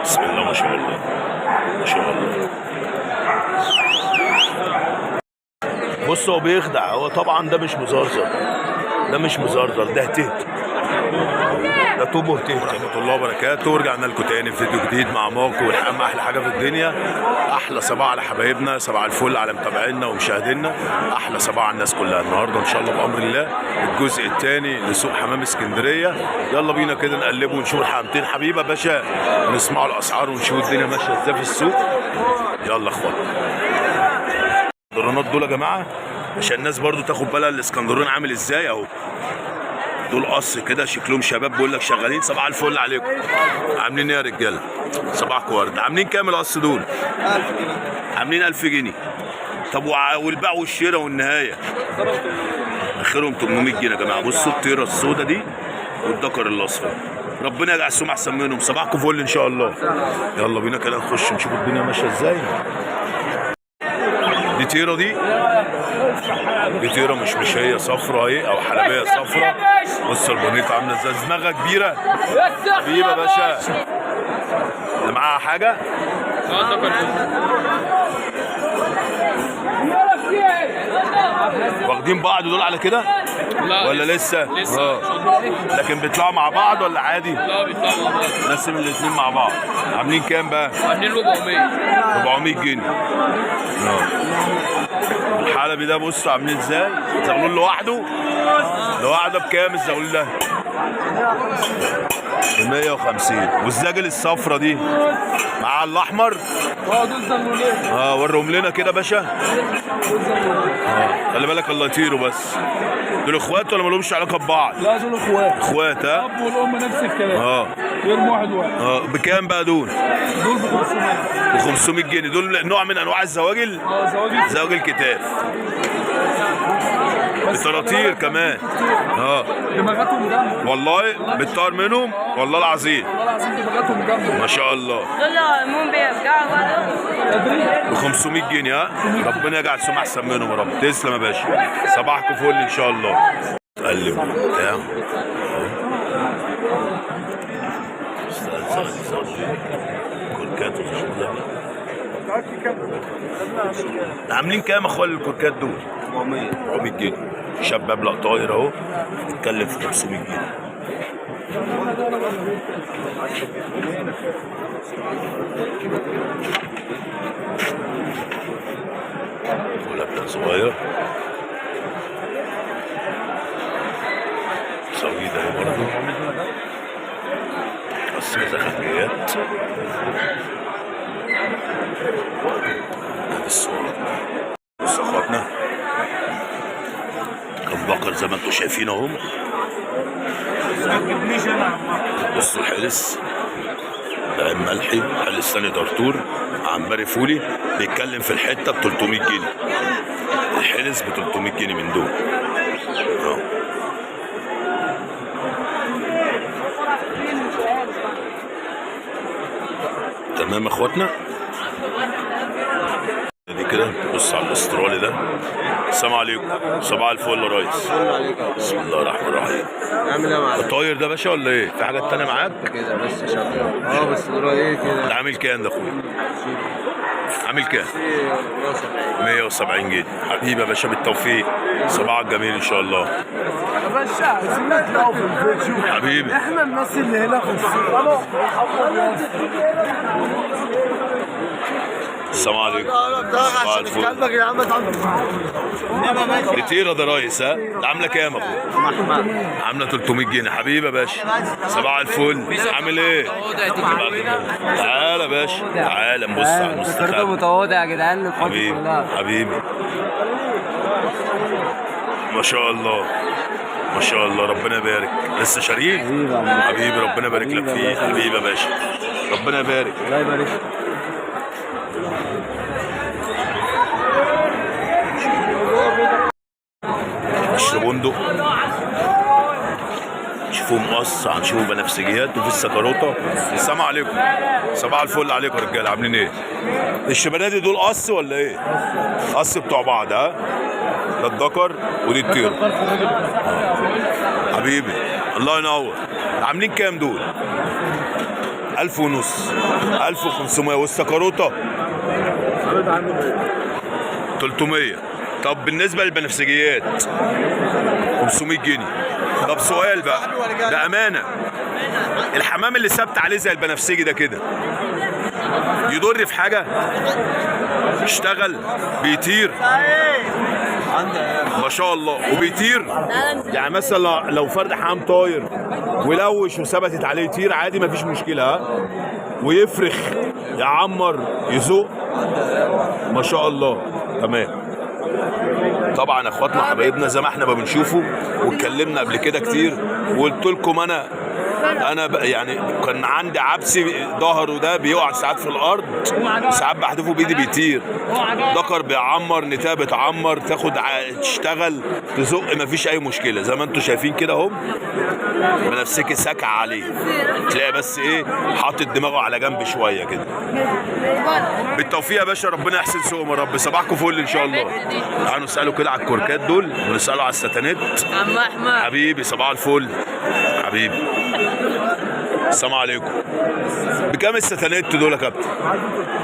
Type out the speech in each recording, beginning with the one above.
بسم الله ما شاء الله ما شاء الله. بص هو بيخدع، هو طبعا ده مش مزرزر، ده مش مزرزر، ده تهت، ده طوبه تهت. ورحمة الله وبركاته. ورجعنا لكم تاني في فيديو جديد مع ماكو والحمام، احلى حاجه في الدنيا. احلى صباح على حبايبنا، صباح الفل على متابعينا ومشاهدينا، احلى صباح على الناس كلها. النهارده ان شاء الله بامر الله الجزء الثاني لسوق حمام اسكندريه. يلا بينا كده نقلبه ونشوف الحمامتين حبيبه باشا، ونسمعوا الاسعار ونشوف الدنيا ماشيه ازاي في السوق. يلا اخوات الاسكندرانات دول يا جماعه، عشان الناس برضو تاخد بالها الاسكندران عامل ازاي اهو. دول قص كده شكلهم شباب، بيقول لك شغالين. صباح الفل عليكم، عاملين ايه يا رجاله؟ صباحكم ورد. عاملين كام القص دول؟ 1000 جنيه. عاملين 1000 جنيه. طب والبيع والشراء والنهايه؟ اخرهم 800 جنيه يا جماعه. بصوا الطيره السودا دي والذكر الاصفر، ربنا يجعل السوم احسن منهم. صباحكم فل ان شاء الله. يلا بينا كده نخش نشوف الدنيا ماشيه ازاي. دي طيره، دي طيره مش هي صفرا اهي او حلبيه صفرا. بص البنيطه عامله ازاي، دماغها كبيره حبيبه باشا. اللي معاها حاجه واخدين بعض دول على كده ولا لسه؟ لكن بيطلعوا مع بعض ولا عادي؟ لا بيطلعوا مع بعض. نقسم الاثنين مع بعض. عاملين كام بقى؟ عاملين 400 جنيه. الحلبي ده بصوا عاملين ازاي؟ الزغلول لوحده بكام الزغلول ده؟ ب 150. والزاجل الصفرا دي مع الاحمر؟ دول زغلولين. ورهم لنا كده باشا. خلي بالك الله يطيروا. بس دول اخوات ولا مالهمش علاقه ببعض؟ لا دول اخوات. ها؟ الاب والام نفس الكلام. يرموا واحد. بكام بقى دول؟ دول ب 500. ب 500 جنيه. دول نوع من انواع الزواجل؟ زواجل كتاف بطراطير كمان. دماغاتهم جامده والله بتطار منهم والله العظيم. والله العظيم دماغاتهم جامده ما شاء الله. ب 500 جنيه. ربنا يجعل سمع احسن منهم يا رب. تسلم يا باشا، صباحكم فل ان شاء الله. تقلب بتاع كركات عاملين كام يا اخويا الكركات دول؟ 400 جنيه. شباب لا طاير اهو، بتتكلم في 500 جنيه. ولد صغير سويدة اهي برضه، بس كذا خلفيات. الصورة بصوا اخواتنا كم بقر زي ما انتم شايفين اهم. بصوا الحلس ده ملحي، حلس ثاني دارتور عنبري فولي، بيتكلم في الحته ب 300 جنيه. الحلس ب 300 جنيه من دول. تمام يا اخواتنا. دي كده بص على الاسترالي ده. السلام عليكم، صباح الفل يا ريس. بسم الله الرحمن الرحيم. عامل ايه يا معلم؟ الطاير ده باشا ولا ايه؟ في حاجات تانية معاك؟ كده بس شغال. بس دول ايه كده؟ ده عامل كام ده اخويا؟ عامل كام؟ 170 جنيه. حبيبي يا باشا بالتوفيق، صباحك جميل ان شاء الله. يا باشا سمعت له في الفيديو حبيبي احنا الناس اللي هنا في السوق. السلام عليكم. صباح الفل. قلبك يا عم دي طيره ده ريس. ها ده عامله كام يا اخويا؟ عامله 300 جنيه. حبيبي يا باشا صباح الفل، عامل ايه؟ تعالى يا باشا، تعالى نبص على المستخبي. متواضع يا جدعان. حبيبي ما شاء الله ما شاء الله، ربنا يبارك. لسه شريك حبيبي، ربنا يبارك لك فيه حبيبي يا باشا، ربنا يبارك. الله يبارك. قشر بندق، شوفوا مقص، هنشوفوا بنفسجيات وفي السكروطه. السلام عليكم، صباح الفل عليكم يا رجاله، عاملين ايه؟ الشبانات دول قص ولا ايه؟ قص بتوع بعض. ها ده الذكر ودي الطير. حبيبي الله ينور. عاملين كام دول؟ 1000 ونص 1500. والسكروته 300. طب بالنسبه للبنفسجيات 500 جنيه. طب سؤال بقى بامانه، الحمام اللي ثابت عليه زي البنفسجي ده كده يضر في حاجه؟ يشتغل بيطير ما شاء الله وبيطير؟ يعني مثلا لو فرد حمام طاير ولوش وثبتت عليه يطير عادي مفيش مشكله ها؟ ويفرخ يعمر يزق ما شاء الله تمام. طبعا اخواتنا حبايبنا زي ما احنا ما بنشوفوا واتكلمنا قبل كده كتير وقلت لكم انا يعني كان عندي عبسي ظهره ده بيقع ساعات في الارض، ساعات بحدفه بايدي بيطير. ذكر بيعمر، نتايه بتعمر، تاخد تشتغل تزق مفيش اي مشكله زي ما انتم شايفين كده اهو. بنفسكي ساكع عليه، تلاقي بس ايه حاطط دماغه على جنب شويه كده. بالتوفيق يا باشا، ربنا يحسن سوقهم يا رب. صباحكم فل ان شاء الله. تعالوا نساله كده على الكوركات دول ونساله على الستانات. عم احمد حبيبي صباح الفل حبيبي. السلام عليكم. بكام الستانات دول يا كابتن؟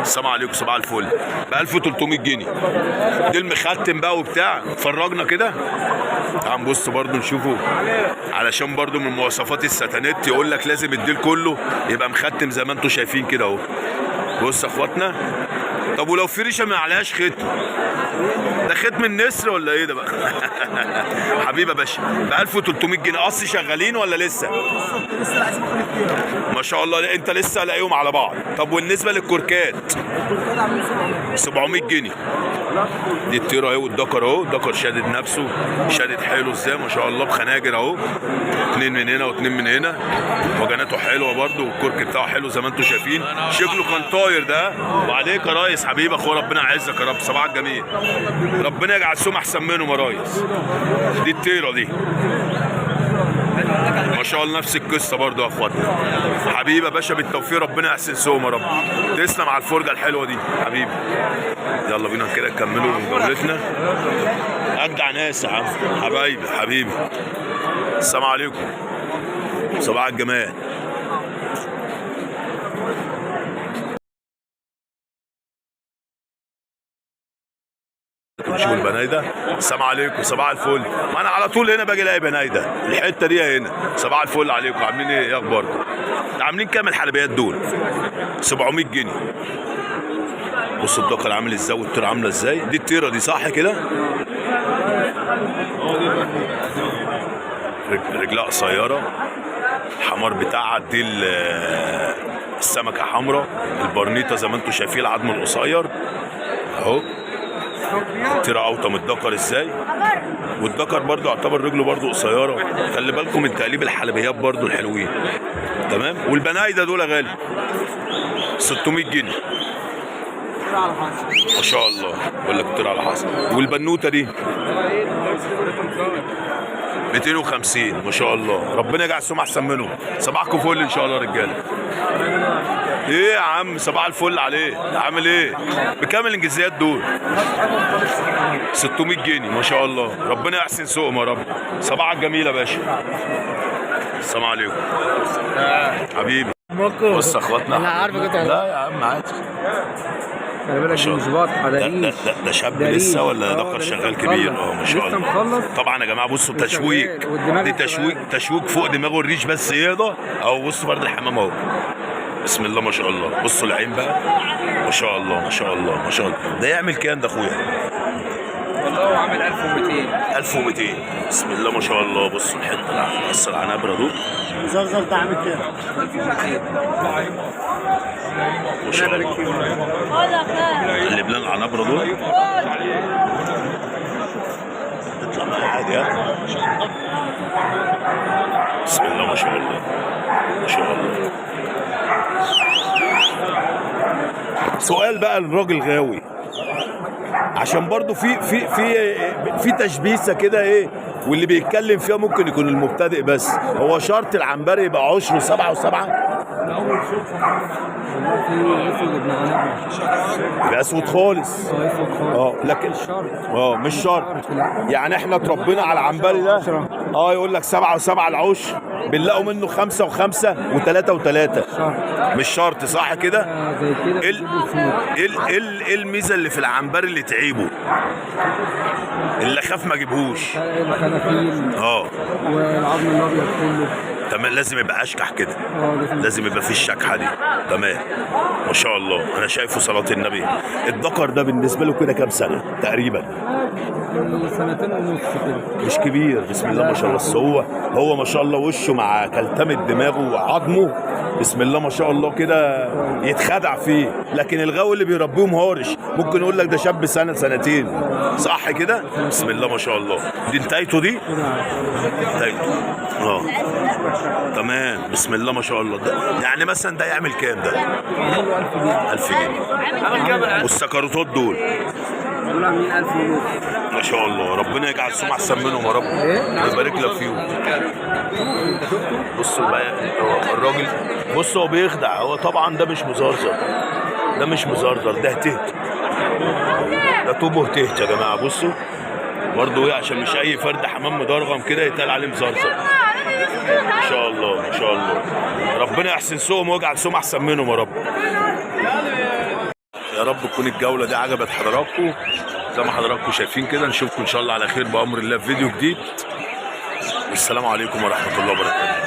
السلام عليكم صباح الفل. ب 1300 جنيه. دي المختم بقى وبتاع. فرجنا كده. هنبص برضو نشوفه علشان برضو من مواصفات الستانات يقول لك لازم الديل كله يبقى مختم زي ما انتم شايفين كده اهو. بص يا اخواتنا. طب ولو في ريشه ما عليهاش ختم، ده ختم النسر ولا ايه ده بقى؟ حبيبي يا باشا ب 1300 جنيه. قص شغالين ولا لسه؟ ما شاء الله انت لسه لاقيهم على بعض. طب والنسبه للكوركات 700 جنيه. دي الطيره اهي والدكر اهو. الدكر شادد نفسه، شادد حلو ازاي ما شاء الله بخناجر اهو. 2 من هنا و2 من هنا. وجناته حلوه برده والكرك بتاعه حلو زي ما انتم شايفين. شكله كان طاير ده. وعليك يا ريس حبيبي اخويا، ربنا يعزك يا رب. صباحك جميل، ربنا يجعل سوم احسن منهم يا ريس. دي الطيره دي ما شاء الله نفس القصه برضه يا اخواتنا. حبيبي يا باشا بالتوفيق، ربنا يحسن سوم يا رب. تسلم على الفرجه الحلوه دي حبيبي. يلا بينا كده نكملوا جولتنا. اجدع ناس يا عم حبايبي حبيبي. السلام عليكم صباح الجمال. شوف البنايده. السلام عليكم صباح الفل. ما انا على طول هنا باجي الاقي بنايده الحته دي هنا. صباح الفل عليكم، عاملين ايه اخباركم؟ عاملين كام الحلبيات دول؟ 700 جنيه. بصوا الدكر عامل ازاي والطيره عامله ازاي. دي الطيره دي صح كده؟ رجلها قصيره، الحمار بتاعها دي السمكه حمراء، البرنيطه زي ما انتم شايفين العظم القصير اهو. الطيره اوطى من الدكر ازاي. والدكر برضو يعتبر رجله برضو قصيره. خلي بالكم من تقليب الحلبيات برضو الحلوين تمام. والبنايده دول غالي 600 جنيه ما شاء الله. بقول لك طير على حسب. والبنوته دي 250 ما شاء الله. ربنا يجعل السوم احسن منهم. صباحكم فل ان شاء الله يا رجاله. ايه يا عم صباح الفل عليه، عامل ايه؟ بكام الانجليزيات دول؟ 600 جنيه ما شاء الله. ربنا يحسن سوقهم يا رب. صباحك جميل يا باشا. السلام عليكم حبيبي. بص يا اخواتنا. انا عارفك انت. لا يا عم عادي. خلي بالك دي مش واضحه. ده شاب لسه ولا دكر شغال كبير؟ ما شاء الله. مخلص طبعا يا جماعه بصوا التشويق دي تشويق فوق دماغه الريش بس يقضى اهو. بصوا برد الحمام اهو. بسم الله ما شاء الله. بصوا العين بقى ما شاء الله ما شاء الله ما شاء الله. ده يعمل كام ده اخويا؟ والله هو عامل 1200. 1200 بسم الله ما شاء الله. بصوا الحته اللي بص على نبره دول زرزر ده عامل كام؟ ما شاء الله. اللي بلان على نبره دول تطلع معايا عادي ها. بسم الله ما شاء الله ما شاء الله. سؤال بقى للراجل غاوي، عشان برضو في تشبيسه كده ايه، واللي بيتكلم فيها ممكن يكون المبتدئ بس. هو شرط العنبري يبقى عشر 7 و7؟ يبقى اسود خالص. لكن مش شرط. يعني احنا اتربينا على العنبري ده يقول لك 7 و7 العشر بنلاقوا منه 5 و5 و3 و3. مش شرط صح كده؟ زي كده ايه بيجيبوا السموك. ايه الميزه اللي في العنبر اللي تعيبه؟ اللي خاف ما اجيبهوش. الخنافيل والعظم الابيض كله. تمام، لازم يبقى اشكح كده. لازم لازم يبقى فيه الشكحه دي. تمام، ما شاء الله. انا شايفه صلاه النبي. الذكر ده بالنسبه له كده كام سنه تقريبا؟ سنتين ونص كده. مش كبير، بسم الله ما شاء الله. بس هو ما شاء الله وشه مع كلتمة دماغه وعظمه بسم الله ما شاء الله كده يتخدع فيه. لكن الغاوي اللي بيربيهم هارش ممكن يقول لك ده شاب سنه سنتين، صح كده؟ بسم الله ما شاء الله. دي انتايته دي؟ انتايته تمام، بسم الله ما شاء الله. ده يعني مثلا ده يعمل كام ده؟ 1000 جنيه. والسكروتات دول عاملين 1000 ونص. ما شاء الله. ربنا يجعل سمع احسن منهم يا رب ويبارك لك فيهم. بصوا بقى الراجل، بص هو بيخدع. هو طبعا ده مش مزرزر، ده مش مزرزر، ده تهت، ده طوبه تهت يا جماعه. بصوا برضه ايه، عشان مش اي فرد حمام مدرغم كده يتقال عليه مزرزر. ما شاء الله ما شاء الله. ربنا يحسن سوقهم ويجعل سوقهم احسن منهم يا رب. يا رب تكون الجوله دي عجبت حضراتكم زي ما حضراتكم شايفين كده. نشوفكم ان شاء الله على خير بامر الله في فيديو جديد. والسلام عليكم ورحمه الله وبركاته.